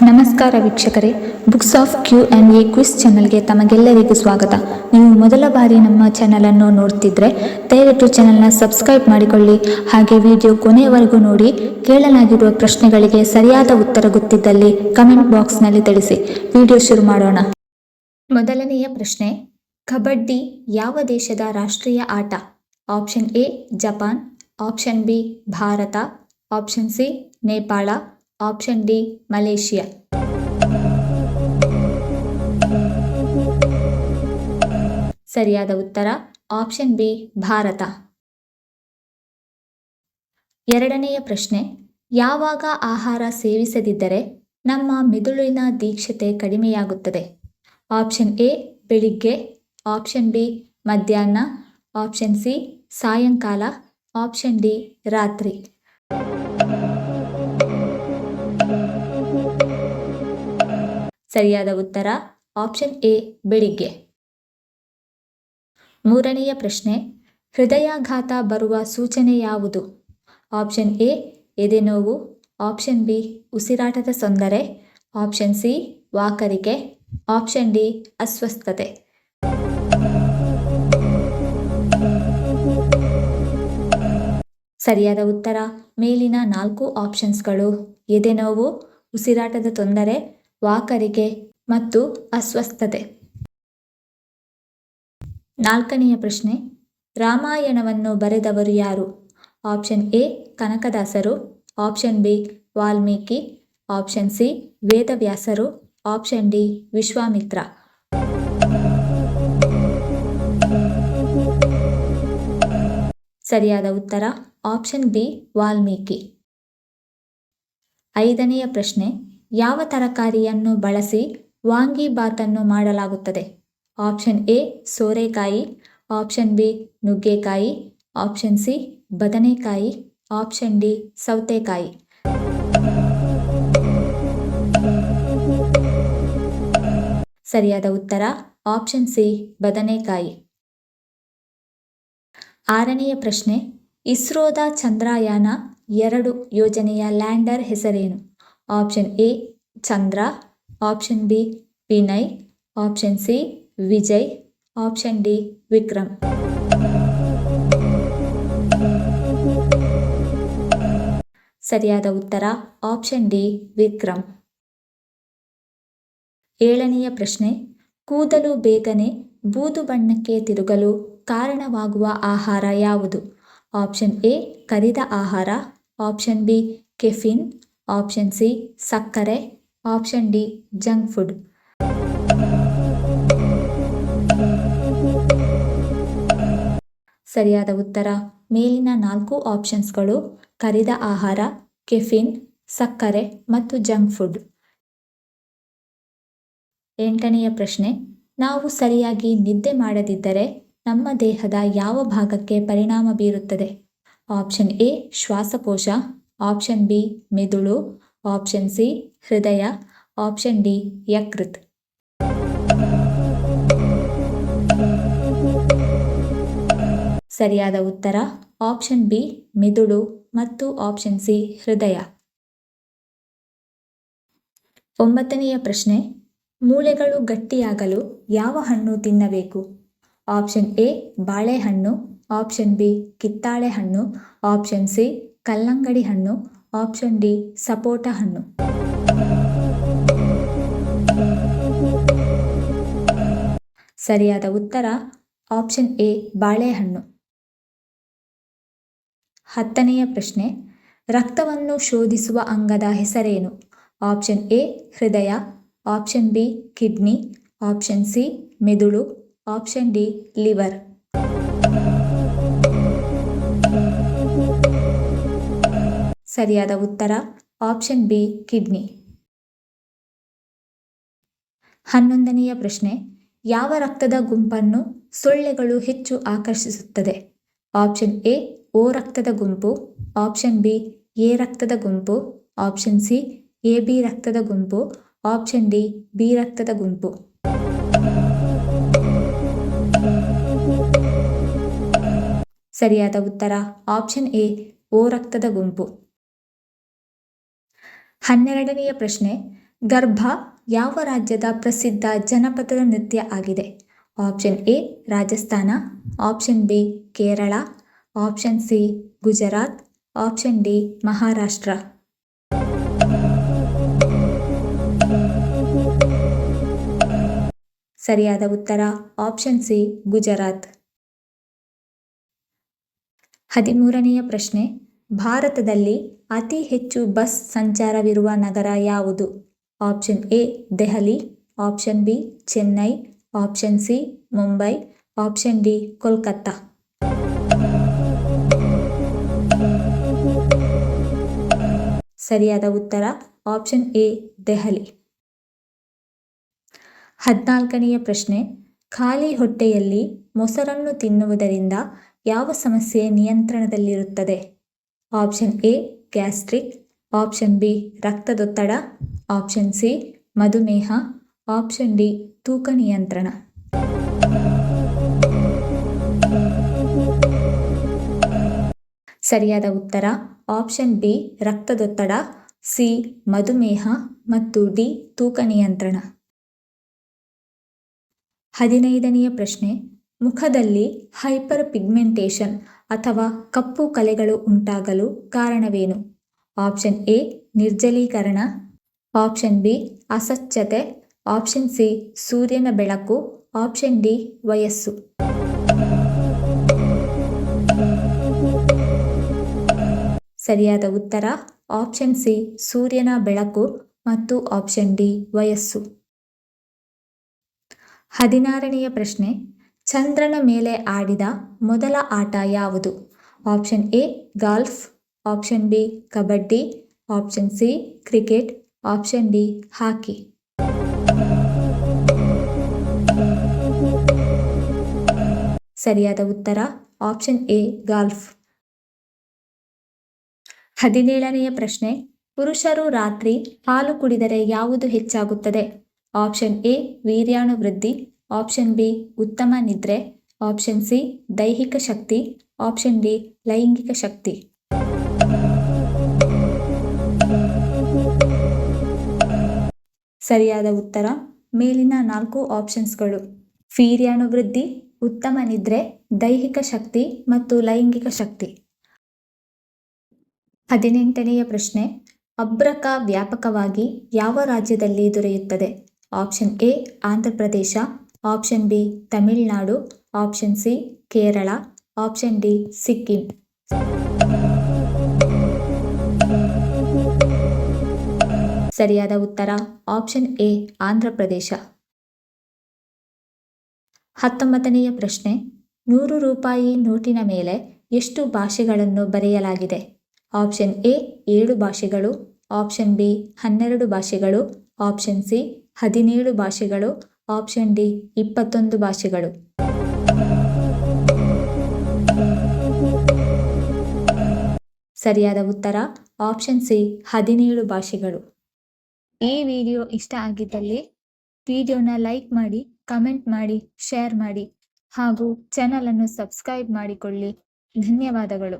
ನಮಸ್ಕಾರ ವೀಕ್ಷಕರೇ, books of Q&A quiz ಚಾನಲ್ಗೆ ತಮಗೆಲ್ಲರಿಗೂ ಸ್ವಾಗತ. ನೀವು ಮೊದಲ ಬಾರಿ ನಮ್ಮ ಚಾನಲನ್ನು ನೋಡ್ತಿದ್ರೆ ದಯವಿಟ್ಟು ಚಾನಲ್ನ ಸಬ್ಸ್ಕ್ರೈಬ್ ಮಾಡಿಕೊಳ್ಳಿ. ಹಾಗೆ ವಿಡಿಯೋ ಕೊನೆಯವರೆಗೂ ನೋಡಿ. ಕೇಳಲಾಗಿರುವ ಪ್ರಶ್ನೆಗಳಿಗೆ ಸರಿಯಾದ ಉತ್ತರ ಗೊತ್ತಿದ್ದಲ್ಲಿ ಕಮೆಂಟ್ ಬಾಕ್ಸ್ನಲ್ಲಿ ತಿಳಿಸಿ. ವಿಡಿಯೋ ಶುರು ಮಾಡೋಣ. ಮೊದಲನೆಯ ಪ್ರಶ್ನೆ, ಕಬಡ್ಡಿ ಯಾವ ದೇಶದ ರಾಷ್ಟ್ರೀಯ ಆಟ? Option A Japan, option B Bharat, option C Nepal, option D Malaysia. ಸರಿಯಾದ ಉತ್ತರ ಆಪ್ಷನ್ ಬಿ ಭಾರತ. ಎರಡನೆಯ ಪ್ರಶ್ನೆ, ಯಾವಾಗ ಆಹಾರ ಸೇವಿಸದಿದ್ದರೆ ನಮ್ಮ ಮೆದುಳಿನ ದೀಕ್ಷತೆ ಕಡಿಮೆಯಾಗುತ್ತದೆ? ಆಪ್ಷನ್ ಎ ಬೆಳಿಗ್ಗೆ, ಆಪ್ಷನ್ ಬಿ ಮಧ್ಯಾಹ್ನ, ಆಪ್ಷನ್ ಸಿ ಸಾಯಂಕಾಲ, ಆಪ್ಷನ್ ಡಿ ರಾತ್ರಿ. ಸರಿಯಾದ ಉತ್ತರ ಆಪ್ಷನ್ ಎ ಬೆಳಿಗ್ಗೆ. ಮೂರನೆಯ ಪ್ರಶ್ನೆ, ಹೃದಯಾಘಾತ ಬರುವ ಸೂಚನೆ ಯಾವುದು? ಆಪ್ಷನ್ ಎ ಎದೆನೋವು, ಆಪ್ಷನ್ ಬಿ ಉಸಿರಾಟದ ತೊಂದರೆ, ಆಪ್ಷನ್ ಸಿ ವಾಕರಿಕೆ, ಆಪ್ಷನ್ ಡಿ ಅಸ್ವಸ್ಥತೆ. ಸರಿಯಾದ ಉತ್ತರ ಮೇಲಿನ 4 ಆಪ್ಷನ್ಸ್ಗಳು ಎದೆನೋವು, ಉಸಿರಾಟದ ತೊಂದರೆ, ವಾಕರಿಕೆ ಮತ್ತು ಅಸ್ವಸ್ಥತೆ. ನಾಲ್ಕನೆಯ ಪ್ರಶ್ನೆ, ರಾಮಾಯಣವನ್ನು ಬರೆದವರು ಯಾರು? ಆಪ್ಷನ್ ಎ ಕನಕದಾಸರು, option B Valmiki, option C ವೇದವ್ಯಾಸರು, ಆಪ್ಷನ್ ಡಿ ವಿಶ್ವಾಮಿತ್ರ. ಸರಿಯಾದ ಉತ್ತರ ಆಪ್ಷನ್ ಬಿ ವಾಲ್ಮೀಕಿ. ಐದನೆಯ ಪ್ರಶ್ನೆ, ಯಾವ ತರಕಾರಿಯನ್ನು ಬಳಸಿ ವಾಂಗಿಬಾತನ್ನು ಮಾಡಲಾಗುತ್ತದೆ? ಆಪ್ಷನ್ ಎ ಸೋರೆಕಾಯಿ, ಆಪ್ಷನ್ ಬಿ ನುಗ್ಗೆಕಾಯಿ, ಆಪ್ಷನ್ ಸಿ ಬದನೆಕಾಯಿ, ಆಪ್ಷನ್ ಡಿ ಸೌತೆಕಾಯಿ. ಸರಿಯಾದ ಉತ್ತರ ಆಪ್ಷನ್ ಸಿ ಬದನೆಕಾಯಿ. ಆರನೆಯ ಪ್ರಶ್ನೆ, ಇಸ್ರೋದ ಚಂದ್ರಯಾನ 2 ಯೋಜನೆಯ ಲ್ಯಾಂಡರ್ ಹೆಸರೇನು? Option A Chandra, option B Vinay, option C Vijay, option D Vikram. ಸರಿಯಾದ ಉತ್ತರ ಆಪ್ಷನ್ ಡಿ ವಿಕ್ರಮ್. ಏಳನೆಯ ಪ್ರಶ್ನೆ, ಕೂದಲು ಬೇಗನೆ ಬೂದು ಬಣ್ಣಕ್ಕೆ ತಿರುಗಲು ಕಾರಣವಾಗುವ ಆಹಾರ ಯಾವುದು? ಆಪ್ಷನ್ ಎ ಕರಿದ ಆಹಾರ, option B caffeine, option C ಸಕ್ಕರೆ, ಆಪ್ಷನ್ ಡಿ ಜಂಕ್ ಫುಡ್. ಸರಿಯಾದ ಉತ್ತರ ಮೇಲಿನ 4 ಆಪ್ಷನ್ಸ್ಗಳು ಕರಿದ ಆಹಾರ, ಕೆಫಿನ್, ಸಕ್ಕರೆ ಮತ್ತು ಜಂಕ್ ಫುಡ್. ಎಂಟನೆಯ ಪ್ರಶ್ನೆ, ನಾವು ಸರಿಯಾಗಿ ನಿದ್ದೆ ಮಾಡದಿದ್ದರೆ ನಮ್ಮ ದೇಹದ ಯಾವ ಭಾಗಕ್ಕೆ ಪರಿಣಾಮ ಬೀರುತ್ತದೆ? ಆಪ್ಷನ್ ಎ ಶ್ವಾಸಕೋಶ, ಆಪ್ಷನ್ ಬಿ ಮೆದುಳು, ಆಪ್ಷನ್ ಸಿ ಹೃದಯ, ಆಪ್ಷನ್ ಡಿ ಯಕೃತ್. ಸರಿಯಾದ ಉತ್ತರ ಆಪ್ಷನ್ ಬಿ ಮೆದುಳು ಮತ್ತು ಆಪ್ಷನ್ ಸಿ ಹೃದಯ. ಒಂಬತ್ತನೆಯ ಪ್ರಶ್ನೆ, ಮೂಳೆಗಳು ಗಟ್ಟಿಯಾಗಲು ಯಾವ ಹಣ್ಣು ತಿನ್ನಬೇಕು? ಆಪ್ಷನ್ ಎ ಬಾಳೆಹಣ್ಣು, ಆಪ್ಷನ್ ಬಿ ಕಿತ್ತಾಳೆ ಹಣ್ಣು, ಆಪ್ಷನ್ ಸಿ ಕಲ್ಲಂಗಡಿ ಹಣ್ಣು, ಆಪ್ಷನ್ ಡಿ ಸಪೋಟ ಹಣ್ಣು. ಸರಿಯಾದ ಉತ್ತರ ಆಪ್ಷನ್ ಎ ಬಾಳೆಹಣ್ಣು. ಹತ್ತನೆಯ ಪ್ರಶ್ನೆ, ರಕ್ತವನ್ನು ಶೋಧಿಸುವ ಅಂಗದ ಹೆಸರೇನು? ಆಪ್ಷನ್ ಎ ಹೃದಯ, option B kidney, option C ಮೆದುಳು, ಆಪ್ಷನ್ ಡಿ ಲಿವರ್. ಸರಿಯಾದ ಉತ್ತರ ಆಪ್ಷನ್ ಬಿ ಕಿಡ್ನಿ. 11ನೆಯ ಪ್ರಶ್ನೆ, ಯಾವ ರಕ್ತದ ಗುಂಪನ್ನು ಸೊಳ್ಳೆಗಳು ಹೆಚ್ಚು ಆಕರ್ಷಿಸುತ್ತದೆ? ಆಪ್ಷನ್ ಎ ಓ ರಕ್ತದ ಗುಂಪು, ಆಪ್ಷನ್ ಬಿ ಎ ರಕ್ತದ ಗುಂಪು, ಆಪ್ಷನ್ ಸಿ ಎ ಬಿ ರಕ್ತದ ಗುಂಪು, ಆಪ್ಷನ್ ಡಿ ಬಿ ರಕ್ತದ ಗುಂಪು. ಸರಿಯಾದ ಉತ್ತರ ಆಪ್ಷನ್ ಎ ಓ ರಕ್ತದ ಗುಂಪು. 12ನೆಯ ಪ್ರಶ್ನೆ, ಗರ್ಭ ಯಾವ ರಾಜ್ಯದ ಪ್ರಸಿದ್ಧ ಜನಪದ ನೃತ್ಯ ಆಗಿದೆ? Option A Rajasthan, option B Kerala, option C Gujarat, option D Maharashtra. ಸರಿಯಾದ ಉತ್ತರ ಆಪ್ಷನ್ ಸಿ ಗುಜರಾತ್. 13ನೆಯ ಪ್ರಶ್ನೆ, ಭಾರತದಲ್ಲಿ ಅತಿ ಹೆಚ್ಚು ಬಸ್ ಸಂಚಾರವಿರುವ ನಗರ ಯಾವುದು? Option A Delhi, option B Chennai, option C Mumbai, option D Kolkata. ಸರಿಯಾದ ಉತ್ತರ ಆಪ್ಷನ್ ಎ ದೆಹಲಿ. 14ನೆಯ ಪ್ರಶ್ನೆ, ಖಾಲಿ ಹೊಟ್ಟೆಯಲ್ಲಿ ಮೊಸರನ್ನು ತಿನ್ನುವುದರಿಂದ ಯಾವ ಸಮಸ್ಯೆ ನಿಯಂತ್ರಣದಲ್ಲಿರುತ್ತದೆ? Option A gastric, option B ರಕ್ತದೊತ್ತಡ, ಆಪ್ಷನ್ ಸಿ ಮಧುಮೇಹ, ಆಪ್ಷನ್ ಡಿ ತೂಕ ನಿಯಂತ್ರಣ. ಸರಿಯಾದ ಉತ್ತರ ಆಪ್ಷನ್ ಬಿ ರಕ್ತದೊತ್ತಡ, ಸಿ ಮಧುಮೇಹ ಮತ್ತು ಡಿ ತೂಕ ನಿಯಂತ್ರಣ. 15ನೆಯ ಪ್ರಶ್ನೆ, ಮುಖದಲ್ಲಿ ಹೈಪರ್ ಪಿಗ್ಮೆಂಟೇಷನ್ ಅಥವಾ ಕಪ್ಪು ಕಲೆಗಳು ಉಂಟಾಗಲು ಕಾರಣವೇನು? ಆಪ್ಷನ್ ಎ ನಿರ್ಜಲೀಕರಣ, ಆಪ್ಷನ್ ಬಿ ಅಸ್ವಚ್ಛತೆ, ಆಪ್ಷನ್ ಸಿ ಸೂರ್ಯನ ಬೆಳಕು, ಆಪ್ಷನ್ ಡಿ ವಯಸ್ಸು. ಸರಿಯಾದ ಉತ್ತರ ಆಪ್ಷನ್ ಸಿ ಸೂರ್ಯನ ಬೆಳಕು ಮತ್ತು ಆಪ್ಷನ್ ಡಿ ವಯಸ್ಸು. 16ನೆಯ ಪ್ರಶ್ನೆ, ಚಂದ್ರನ ಮೇಲೆ ಆಡಿದ ಮೊದಲ ಆಟ ಯಾವುದು? Option A golf, option B kabaddi, option C cricket, option D hockey. ಸರಿಯಾದ ಉತ್ತರ ಆಪ್ಷನ್ ಎ ಗಾಲ್ಫ್. 17ನೆಯ ಪ್ರಶ್ನೆ, ಪುರುಷರು ರಾತ್ರಿ ಹಾಲು ಕುಡಿದರೆ ಯಾವುದು ಹೆಚ್ಚಾಗುತ್ತದೆ? ಆಪ್ಷನ್ ಎ ವೀರ್ಯಾಣು ವೃದ್ಧಿ, ಆಪ್ಷನ್ ಬಿ ಉತ್ತಮ ನಿದ್ರೆ, ಆಪ್ಷನ್ ಸಿ ದೈಹಿಕ ಶಕ್ತಿ, ಆಪ್ಷನ್ ಡಿ ಲೈಂಗಿಕ ಶಕ್ತಿ. ಸರಿಯಾದ ಉತ್ತರ ಮೇಲಿನ 4 ಆಪ್ಷನ್ಸ್ಗಳು. ವೀರ್ಯಾಣು ವೃದ್ಧಿ, ಉತ್ತಮ ನಿದ್ರೆ, ದೈಹಿಕ ಶಕ್ತಿ ಮತ್ತು ಲೈಂಗಿಕ ಶಕ್ತಿ. 18ನೆಯ ಪ್ರಶ್ನೆ, ಅಬ್ರಕ ವ್ಯಾಪಕವಾಗಿ ಯಾವ ರಾಜ್ಯದಲ್ಲಿ ದೊರೆಯುತ್ತದೆ? Option A Andhra Pradesh, option B Tamil Nadu, option C Kerala, option D Sikkim. ಸರಿಯಾದ ಉತ್ತರ ಆಪ್ಷನ್ ಎ ಆಂಧ್ರಪ್ರದೇಶ. 19ನೆಯ ಪ್ರಶ್ನೆ, 100 ರೂಪಾಯಿ ನೋಟಿನ ಮೇಲೆ ಎಷ್ಟು ಭಾಷೆಗಳನ್ನು ಬರೆಯಲಾಗಿದೆ? ಆಪ್ಷನ್ ಎ 7 ಭಾಷೆಗಳು, ಆಪ್ಷನ್ ಬಿ 12 ಭಾಷೆಗಳು, ಆಪ್ಷನ್ ಸಿ 17 ಭಾಷೆಗಳು, ಆಪ್ಷನ್ ಡಿ 21 ಭಾಷೆಗಳು. ಸರಿಯಾದ ಉತ್ತರ ಆಪ್ಷನ್ ಸಿ 17 ಭಾಷೆಗಳು. ಈ ವಿಡಿಯೋ ಇಷ್ಟ ಆಗಿದ್ದಲ್ಲಿ ವಿಡಿಯೋನ ಲೈಕ್ ಮಾಡಿ, ಕಮೆಂಟ್ ಮಾಡಿ, ಶೇರ್ ಮಾಡಿ ಹಾಗೂ ಚಾನಲನ್ನು ಸಬ್ಸ್ಕ್ರೈಬ್ ಮಾಡಿಕೊಳ್ಳಿ. ಧನ್ಯವಾದಗಳು.